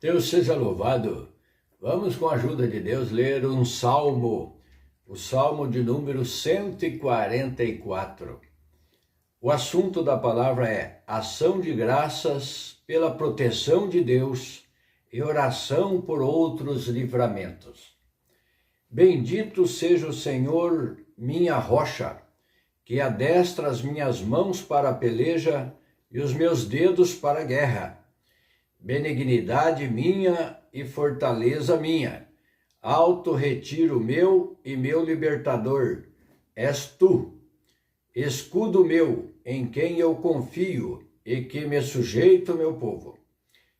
Deus seja louvado. Vamos, com a ajuda de Deus, ler um salmo, o salmo de número 144. O assunto da palavra é ação de graças pela proteção de Deus e oração por outros livramentos. Bendito seja o Senhor, minha rocha, que adestra as minhas mãos para a peleja e os meus dedos para a guerra. Benignidade minha e fortaleza minha, alto retiro meu e meu libertador, és tu, escudo meu, em quem eu confio e que me sujeito, meu povo.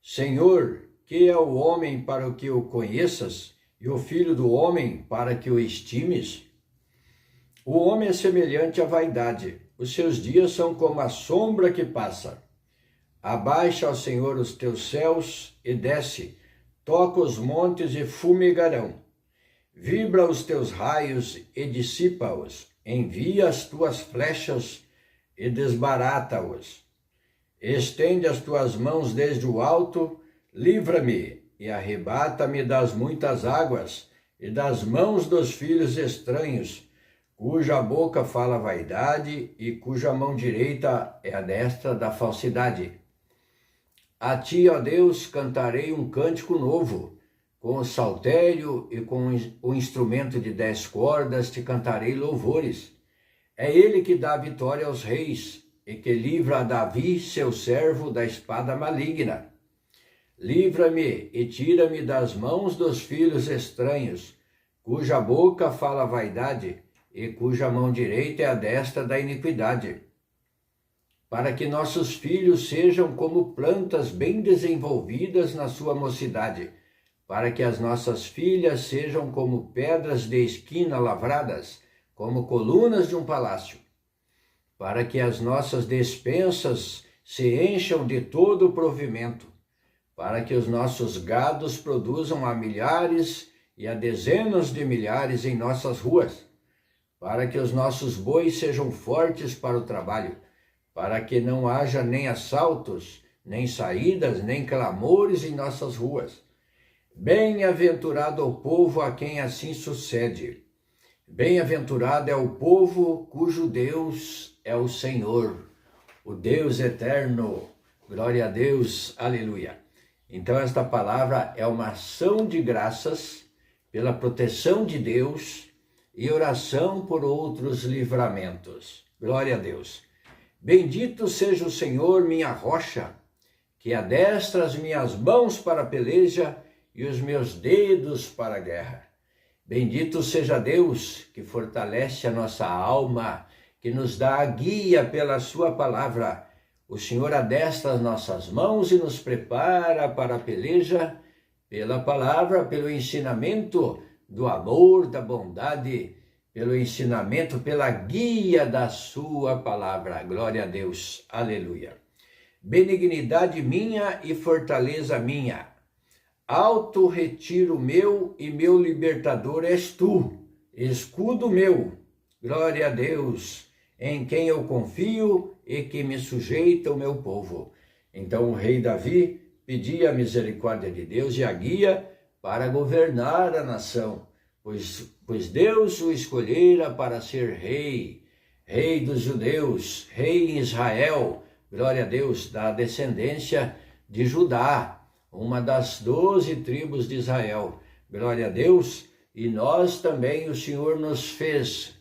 Senhor, que é o homem para o que o conheças, e o filho do homem para que o estimes? O homem é semelhante à vaidade, os seus dias são como a sombra que passa. Abaixa, ó Senhor, os teus céus e desce, toca os montes e fumegarão. Vibra os teus raios e dissipa-os, envia as tuas flechas e desbarata-os. Estende as tuas mãos desde o alto, livra-me e arrebata-me das muitas águas e das mãos dos filhos estranhos, cuja boca fala vaidade e cuja mão direita é a destra da falsidade. A ti, ó Deus, cantarei um cântico novo, com o saltério e com o instrumento de 10 cordas te cantarei louvores. É ele que dá vitória aos reis e que livra a Davi, seu servo, da espada maligna. Livra-me e tira-me das mãos dos filhos estranhos, cuja boca fala vaidade e cuja mão direita é a destra da iniquidade. Para que nossos filhos sejam como plantas bem desenvolvidas na sua mocidade, para que as nossas filhas sejam como pedras de esquina lavradas, como colunas de um palácio, para que as nossas despensas se encham de todo o provimento, para que os nossos gados produzam a milhares e a dezenas de milhares em nossas ruas, para que os nossos bois sejam fortes para o trabalho, para que não haja nem assaltos, nem saídas, nem clamores em nossas ruas. Bem-aventurado o povo a quem assim sucede. Bem-aventurado é o povo cujo Deus é o Senhor, o Deus eterno. Glória a Deus, aleluia. Então esta palavra é uma ação de graças pela proteção de Deus e oração por outros livramentos. Glória a Deus. Bendito seja o Senhor, minha rocha, que adestra as minhas mãos para a peleja e os meus dedos para a guerra. Bendito seja Deus, que fortalece a nossa alma, que nos dá a guia pela sua palavra. O Senhor adestra as nossas mãos e nos prepara para a peleja pela palavra, pelo ensinamento do amor, da bondade, pelo ensinamento, pela guia da sua palavra. Glória a Deus, aleluia. Benignidade minha e fortaleza minha, alto retiro meu e meu libertador és tu, escudo meu. Glória a Deus, em quem eu confio e que me sujeita o meu povo. Então o rei Davi pedia a misericórdia de Deus e a guia para governar a nação, pois Deus o escolhera para ser rei, rei dos judeus, rei em Israel, glória a Deus, da descendência de Judá, uma das 12 tribos de Israel, glória a Deus. E nós também, o Senhor nos faz,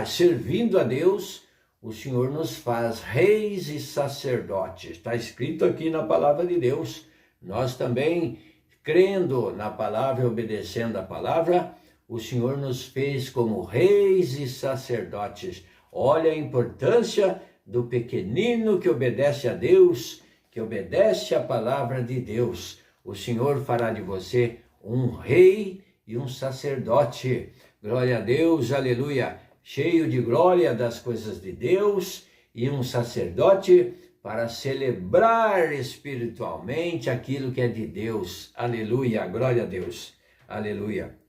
servindo a Deus, o Senhor nos faz reis e sacerdotes. Está escrito aqui na palavra de Deus. Nós também, crendo na palavra e obedecendo a palavra, o Senhor nos fez como reis e sacerdotes. Olha a importância do pequenino que obedece a Deus, que obedece à palavra de Deus. O Senhor fará de você um rei e um sacerdote. Glória a Deus, aleluia. Cheio de glória das coisas de Deus e um sacerdote para celebrar espiritualmente aquilo que é de Deus. Aleluia, glória a Deus, aleluia.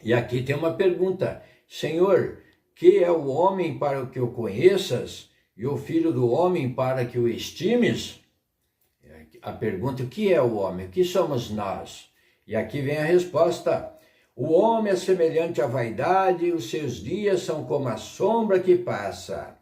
E aqui tem uma pergunta: Senhor, que é o homem para que o conheças e o filho do homem para que o estimes? a pergunta: o que é o homem? O que somos nós? E aqui vem a resposta. O homem é semelhante à vaidade, os seus dias são como a sombra que passa.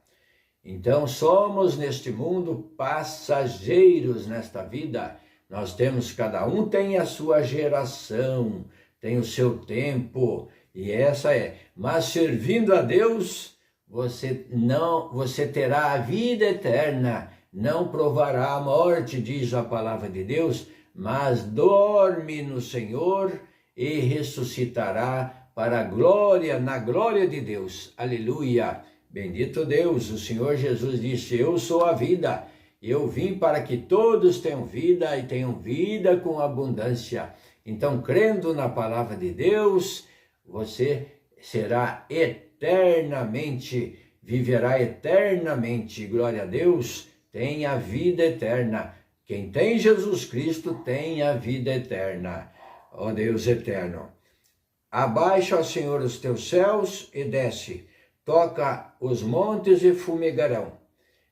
Então somos neste mundo passageiros nesta vida. Nós temos, cada um tem a sua geração, tem o seu tempo, e essa é. Mas servindo a Deus, você terá a vida eterna, não provará a morte, diz a palavra de Deus, mas dorme no Senhor e ressuscitará para a glória, na glória de Deus. Aleluia! Bendito Deus, o Senhor Jesus disse: eu sou a vida, eu vim para que todos tenham vida e tenham vida com abundância. Então, crendo na palavra de Deus, você será eternamente, viverá eternamente. Glória a Deus, tem a vida eterna. Quem tem Jesus Cristo tem a vida eterna. Ó Deus eterno, abaixa, ó Senhor, os teus céus e desce, toca os montes e fumegarão,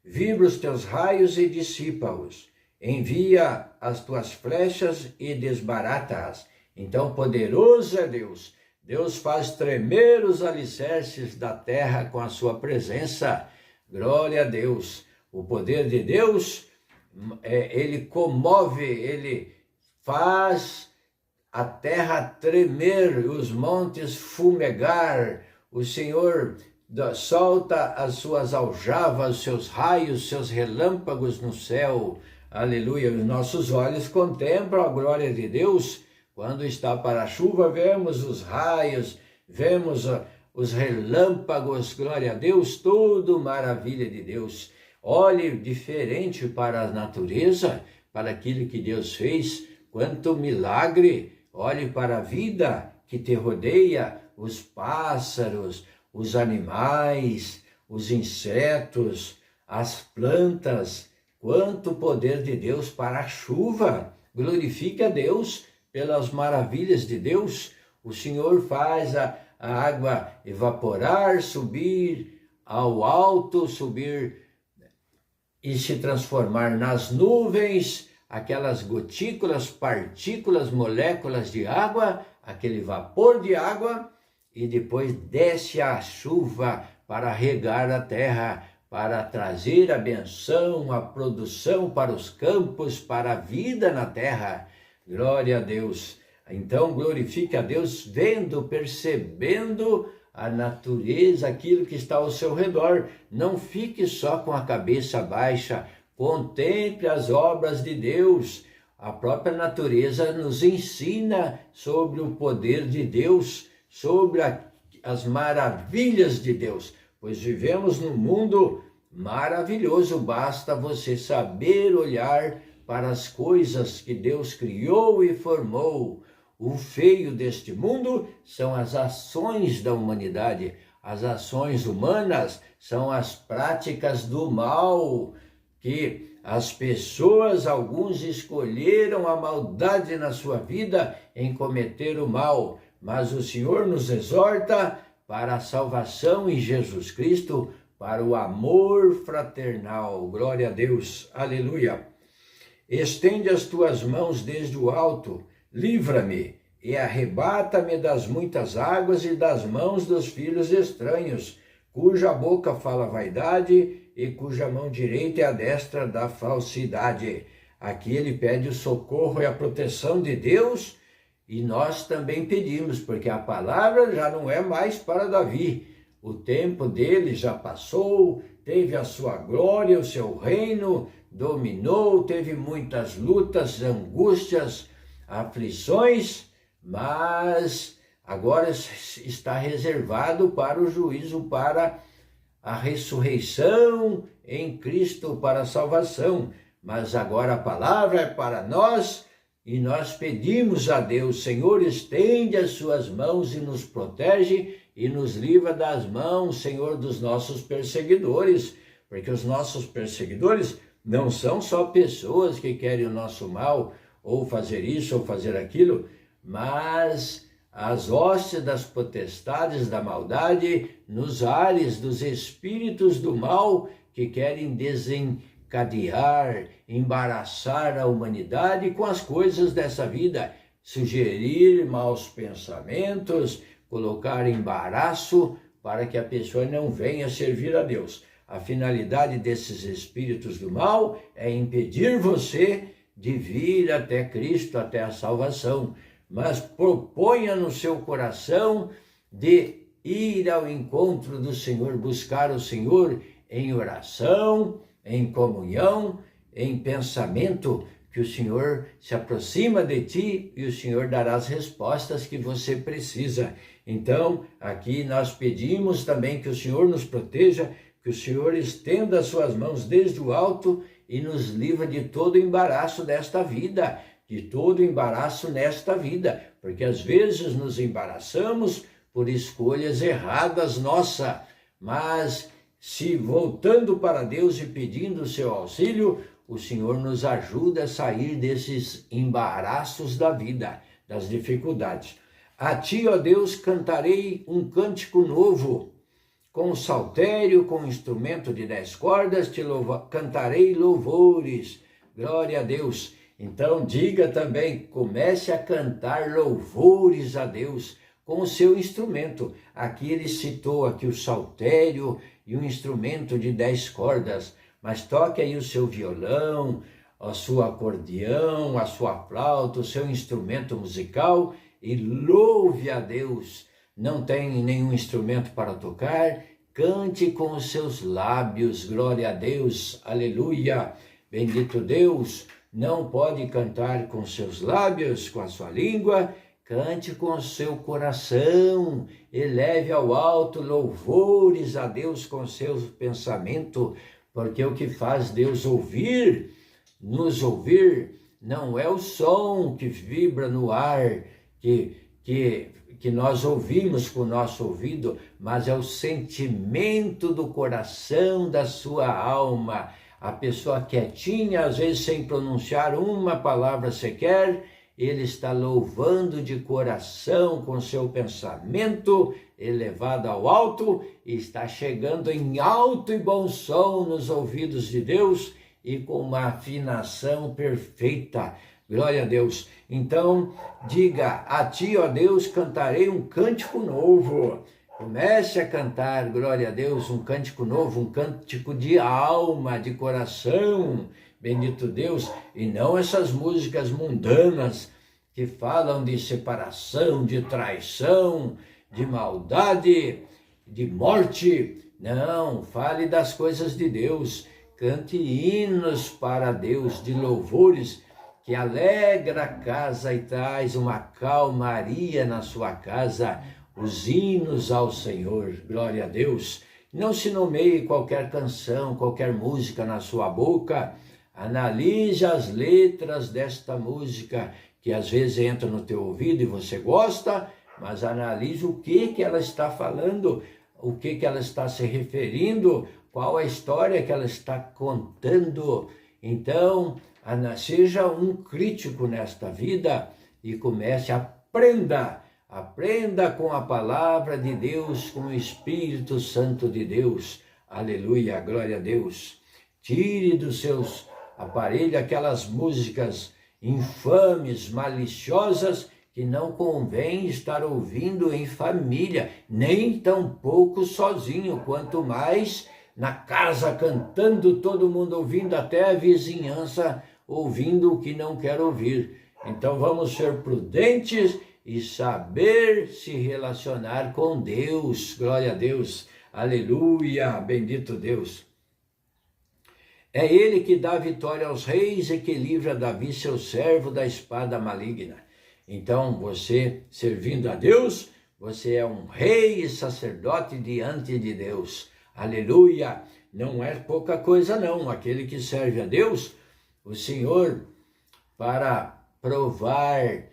vibra os teus raios e dissipa-os, envia as tuas flechas e desbarata-as. Então poderoso é Deus, Deus faz tremer os alicerces da terra com a sua presença. Glória a Deus, o poder de Deus, ele comove, ele faz a terra tremer, os montes fumegar. O Senhor solta as suas aljavas, seus raios, seus relâmpagos no céu. Aleluia! Os nossos olhos contemplam a glória de Deus. Quando está para a chuva, vemos os raios, vemos os relâmpagos. Glória a Deus, tudo maravilha de Deus. Olhe diferente para a natureza, para aquilo que Deus fez. Quanto milagre! Olhe para a vida que te rodeia, os pássaros, os animais, os insetos, as plantas. Quanto poder de Deus para a chuva! Glorifique a Deus pelas maravilhas de Deus. O Senhor faz a água evaporar, subir ao alto, subir e se transformar nas nuvens, aquelas gotículas, partículas, moléculas de água, aquele vapor de água, e depois desce a chuva para regar a terra, para trazer a benção, a produção para os campos, para a vida na terra. Glória a Deus. Então glorifique a Deus vendo, percebendo a natureza, aquilo que está ao seu redor. Não fique só com a cabeça baixa, contemple as obras de Deus. A própria natureza nos ensina sobre o poder de Deus, sobre as maravilhas de Deus, pois vivemos num mundo maravilhoso. Basta você saber olhar para as coisas que Deus criou e formou. O feio deste mundo são as ações da humanidade. As ações humanas são as práticas do mal, que as pessoas, alguns escolheram a maldade na sua vida em cometer o mal, mas o Senhor nos exorta para a salvação em Jesus Cristo, para o amor fraternal. Glória a Deus, aleluia. Estende as tuas mãos desde o alto, livra-me e arrebata-me das muitas águas e das mãos dos filhos estranhos, cuja boca fala vaidade e cuja mão direita é a destra da falsidade. Aqui ele pede o socorro e a proteção de Deus, e nós também pedimos, porque a palavra já não é mais para Davi. O tempo dele já passou, teve a sua glória, o seu reino dominou, teve muitas lutas, angústias, aflições, mas agora está reservado para o juízo, para a ressurreição em Cristo, para a salvação. Mas agora a palavra é para nós, e nós pedimos a Deus: Senhor, estende as suas mãos e nos protege e nos livra das mãos, Senhor, dos nossos perseguidores, porque os nossos perseguidores não são só pessoas que querem o nosso mal, ou fazer isso ou fazer aquilo, mas as hostes das potestades da maldade nos ares, dos espíritos do mal que querem cadear, embaraçar a humanidade com as coisas dessa vida, sugerir maus pensamentos, colocar embaraço para que a pessoa não venha servir a Deus. A finalidade desses espíritos do mal é impedir você de vir até Cristo, até a salvação, mas proponha no seu coração de ir ao encontro do Senhor, buscar o Senhor em oração, em comunhão, em pensamento, que o Senhor se aproxima de ti e o Senhor dará as respostas que você precisa. Então, aqui nós pedimos também que o Senhor nos proteja, que o Senhor estenda as suas mãos desde o alto e nos livre de todo embaraço desta vida, de todo embaraço nesta vida, porque às vezes nos embaraçamos por escolhas erradas nossa, mas se voltando para Deus e pedindo o seu auxílio, o Senhor nos ajuda a sair desses embaraços da vida, das dificuldades. A ti, ó Deus, cantarei um cântico novo, com saltério, com instrumento de 10 cordas, cantarei louvores, glória a Deus. Então diga também, comece a cantar louvores a Deus com o seu instrumento. Aqui ele citou aqui o saltério e um instrumento de 10 cordas, mas toque aí o seu violão, a sua acordeão, a sua flauta, o seu instrumento musical e louve a Deus. Não tem nenhum instrumento para tocar? Cante com os seus lábios, glória a Deus, aleluia, bendito Deus. Não pode cantar com seus lábios, com a sua língua, cante com o seu coração, eleve ao alto louvores a Deus com seu pensamento, porque o que faz Deus ouvir, nos ouvir, não é o som que vibra no ar, que nós ouvimos com o nosso ouvido, mas é o sentimento do coração, da sua alma. A pessoa quietinha, às vezes sem pronunciar uma palavra sequer, ele está louvando de coração com seu pensamento elevado ao alto e está chegando em alto e bom som nos ouvidos de Deus e com uma afinação perfeita. Glória a Deus. Então, diga, a ti, ó Deus, cantarei um cântico novo. Comece a cantar, glória a Deus, um cântico novo, um cântico de alma, de coração, bendito Deus, e não essas músicas mundanas que falam de separação, de traição, de maldade, de morte. Não, fale das coisas de Deus, cante hinos para Deus, de louvores, que alegra a casa e traz uma calmaria na sua casa, os hinos ao Senhor, glória a Deus. Não se nomeie qualquer canção, qualquer música na sua boca, analise as letras desta música, que às vezes entra no teu ouvido e você gosta, mas analise o que ela está falando, o que ela está se referindo, qual a história que ela está contando. Então, seja um crítico nesta vida e comece, aprenda com a palavra de Deus, com o Espírito Santo de Deus. Aleluia, glória a Deus. Tire dos seus aparelhos aquelas músicas infames, maliciosas, que não convém estar ouvindo em família, nem tampouco sozinho, quanto mais na casa cantando, todo mundo ouvindo, até a vizinhança ouvindo o que não quer ouvir. Então vamos ser prudentes e saber se relacionar com Deus. Glória a Deus. Aleluia, bendito Deus. É ele que dá vitória aos reis e que livra Davi, seu servo, da espada maligna. Então, você, servindo a Deus, você é um rei e sacerdote diante de Deus. Aleluia! Não é pouca coisa não. Aquele que serve a Deus, o Senhor, para provar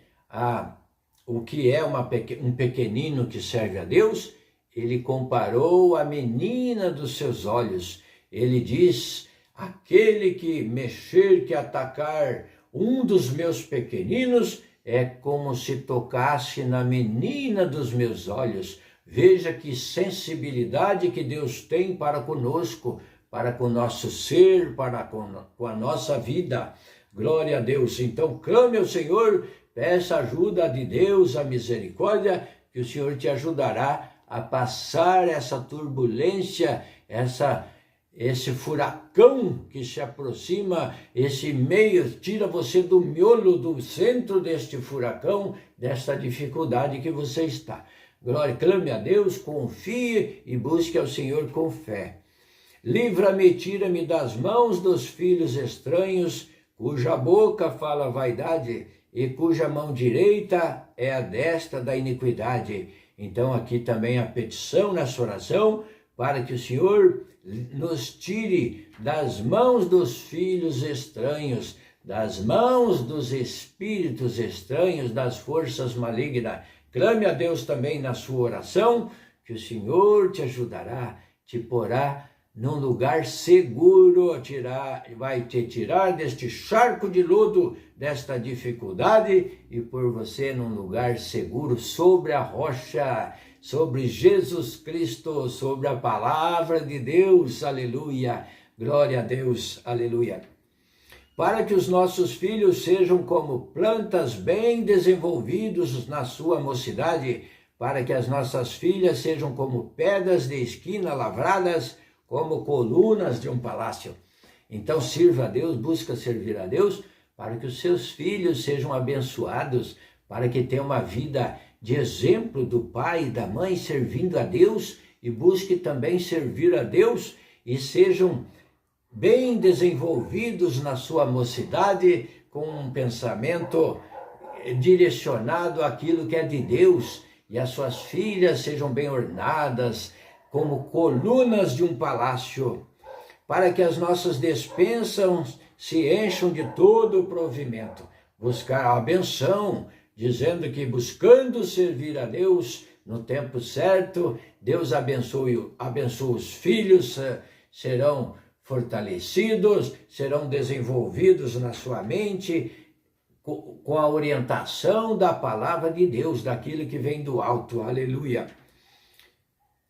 o que é um pequenino que serve a Deus, ele comparou a menina dos seus olhos. Ele diz, aquele que mexer, que atacar um dos meus pequeninos, é como se tocasse na menina dos meus olhos. Veja que sensibilidade que Deus tem para conosco, para com o nosso ser, para com a nossa vida. Glória a Deus. Então clame ao Senhor, peça a ajuda de Deus, a misericórdia, que o Senhor te ajudará a passar essa turbulência, esse furacão que se aproxima, esse meio, tira você do miolo, do centro deste furacão, desta dificuldade que você está. Glória, clame a Deus, confie e busque ao Senhor com fé. Livra-me, tira-me das mãos dos filhos estranhos, cuja boca fala vaidade e cuja mão direita é a destra da iniquidade. Então aqui também a petição nessa oração, para que o Senhor nos tire das mãos dos filhos estranhos, das mãos dos espíritos estranhos, das forças malignas. Clame a Deus também na sua oração, que o Senhor te ajudará, te porá num lugar seguro, vai te tirar deste charco de lodo, desta dificuldade, e pôr você num lugar seguro, sobre a rocha, sobre Jesus Cristo, sobre a palavra de Deus, aleluia, glória a Deus, aleluia. Para que os nossos filhos sejam como plantas bem desenvolvidos na sua mocidade, para que as nossas filhas sejam como pedras de esquina lavradas, como colunas de um palácio. Então sirva a Deus, busca servir a Deus, para que os seus filhos sejam abençoados, para que tenham uma vida de exemplo do pai e da mãe servindo a Deus, e busque também servir a Deus e sejam bem desenvolvidos na sua mocidade, com um pensamento direcionado àquilo que é de Deus, e as suas filhas sejam bem ornadas, como colunas de um palácio, para que as nossas despensas se encham de todo o provimento. Buscar a benção, dizendo que buscando servir a Deus no tempo certo, Deus abençoa os filhos, serão fortalecidos, serão desenvolvidos na sua mente, com a orientação da palavra de Deus, daquilo que vem do alto, aleluia.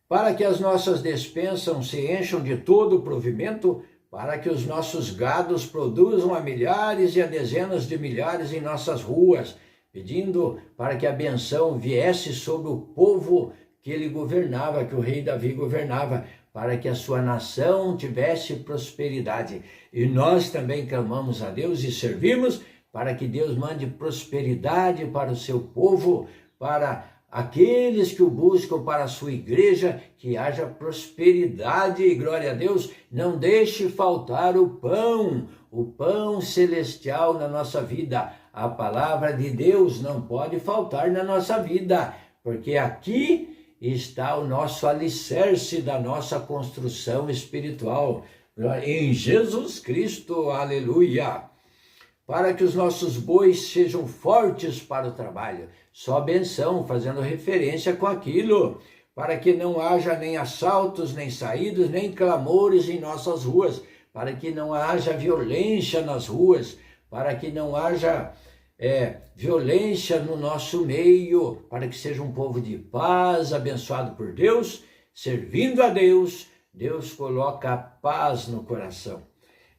Para que as nossas despensas se encham de todo o provimento, para que os nossos gados produzam a milhares e a dezenas de milhares em nossas ruas, pedindo para que a benção viesse sobre o povo que ele governava, que o rei Davi governava, para que a sua nação tivesse prosperidade. E nós também clamamos a Deus e servimos para que Deus mande prosperidade para o seu povo, para aqueles que o buscam, para a sua igreja, que haja prosperidade, glória a Deus. Não deixe faltar o pão celestial na nossa vida. A palavra de Deus não pode faltar na nossa vida, porque aqui está o nosso alicerce da nossa construção espiritual, em Jesus Cristo, aleluia. Para que os nossos bois sejam fortes para o trabalho, só benção, fazendo referência com aquilo, para que não haja nem assaltos, nem saídos, nem clamores em nossas ruas, para que não haja violência nas ruas, para que não haja violência no nosso meio, para que seja um povo de paz, abençoado por Deus, servindo a Deus. Deus coloca a paz no coração.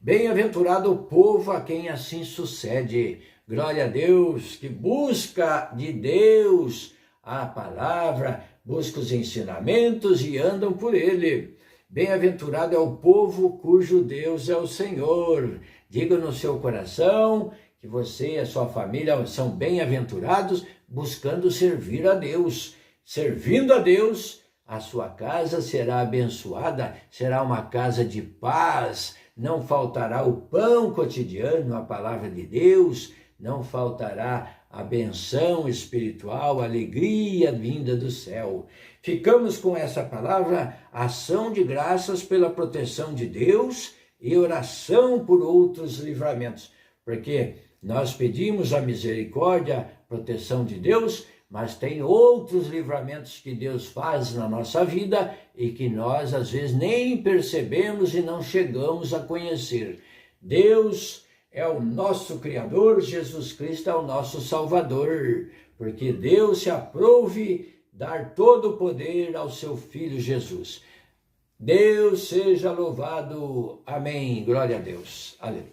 Bem-aventurado o povo a quem assim sucede. Glória a Deus, que busca de Deus a palavra, busca os ensinamentos e andam por ele. Bem-aventurado é o povo cujo Deus é o Senhor. Diga no seu coração que você e a sua família são bem-aventurados, buscando servir a Deus. Servindo a Deus, a sua casa será abençoada, será uma casa de paz, não faltará o pão cotidiano, a palavra de Deus, não faltará a benção espiritual, a alegria vinda do céu. Ficamos com essa palavra, ação de graças pela proteção de Deus e oração por outros livramentos, porque nós pedimos a misericórdia, a proteção de Deus, mas tem outros livramentos que Deus faz na nossa vida e que nós às vezes nem percebemos e não chegamos a conhecer. Deus é o nosso Criador, Jesus Cristo é o nosso Salvador, porque Deus se aprouve dar todo o poder ao seu Filho Jesus. Deus seja louvado. Amém. Glória a Deus. Aleluia.